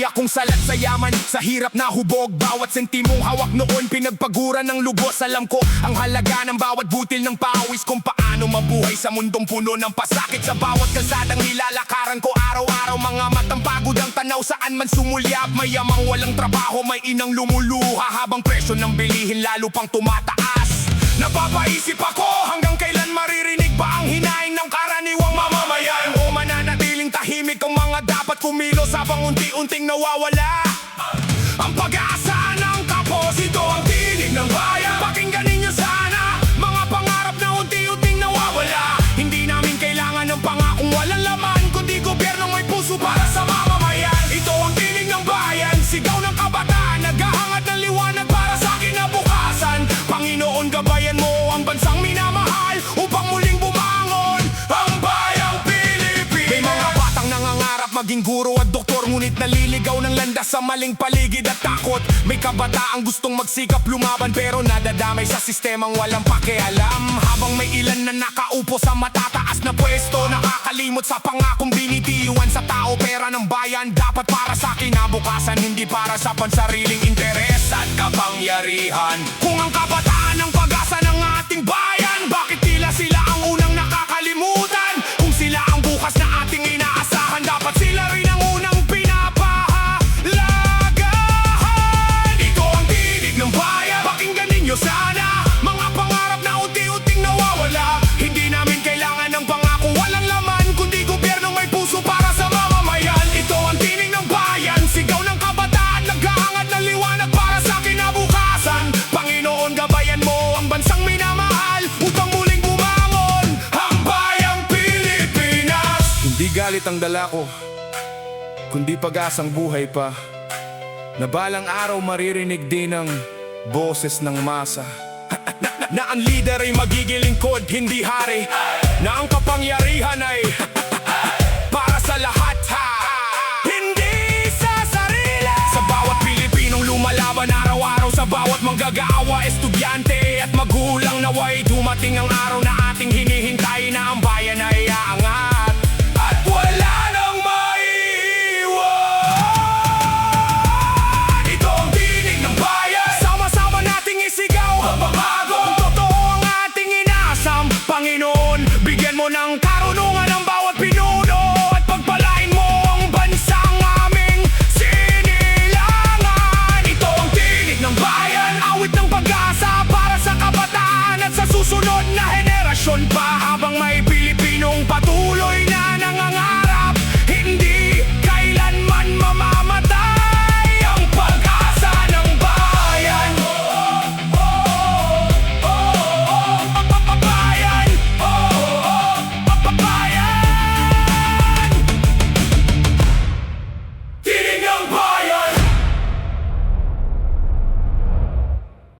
akong salat sa yaman, sa hirap na hubog. Bawat sentimong hawak noon, pinagpaguran ng lubos. Alam ko ang halaga ng bawat butil ng pawis, kung paano mabuhay sa mundong puno ng pasakit. Sa bawat kalsadang nilalakaran ko araw-araw, mga matang pagod ang tanaw, saan man sumulyap. May yamang walang trabaho, may inang lumuluha, habang presyo ng bilihin lalo pang tumataas. Napapaisip ako, hanggang kailan maririnig ba ang hinaing ng karaniwang mamamayan? O mananatiling tahimik ang mga dapat kumilos habang unti-unting nawawala ang pag-asa ng kaposito, ang tinig ng bayan. Pakinggan ninyo sana mga pangarap na unti-unting nawawala. Hindi namin kailangan ng pangakong walang laman, kundi gobyernong may puso para sa mamamayan. Ito ang tinig ng bayan, sigaw ng kabataan, naghahangad ng liwanag para sa kinabukasan. Panginoon, gabayan mo ang bansang minamahal upang muling bumangon ang bayang Pilipinas. May mga batang nangangarap maging guro at doktor, ngunit naliligaw ng landas sa maling paligid at takot. May kabataang gustong magsikap lumaban, pero nadadamay sa sistemang walang pakialam. Habang may ilan na nakaupo sa matataas na pwesto, nakakalimot sa pangakong binitiwan sa tao. Pera ng bayan dapat para sa kinabukasan, hindi para sa pansariling interes at kapangyarihan. Kung ang kabataan ang pag-asa ng ating bayan, bakit tila sila ang unang nakakalimutan? Kung sila ang bukas na ating inaasahan, dapat sila rin ang unang pinapahalagahan. Ito ang tinig ng bayan, pakinggan ninyo sana mga pangarap na unti-unting nawawala. Hindi namin kailangan ng pangako walang laman, kundi gobyernong may puso para sa mamamayan. Ito ang tinig ng bayan, sigaw ng kabataan, naghahangad ng liwanag para sa kinabukasan. Panginoon, gabayan mo ang bansang minamahal upang muling bumangon ang bayang Pilipinas. Hindi galit ang dala ko, kundi pag-asang buhay pa, na balang araw maririnig din ang boses ng masa. Na ang leader ay magiging lingkod, hindi hari. Na ang kapangyarihan ay para sa lahat, hindi sa sarili. Sa bawat Pilipinong lumalaban araw-araw, sa bawat manggagawa, estudyante at magulang, naway dumating ang araw na ating hinihintay, na ang bayan ay aangat at wala nang maiwan. Ito ang tinig ng bayan, sama-sama nating isigaw ang pagbabago. Kung totoo ang ating inaasam, Panginoon, bigyan mo ng karunungan ang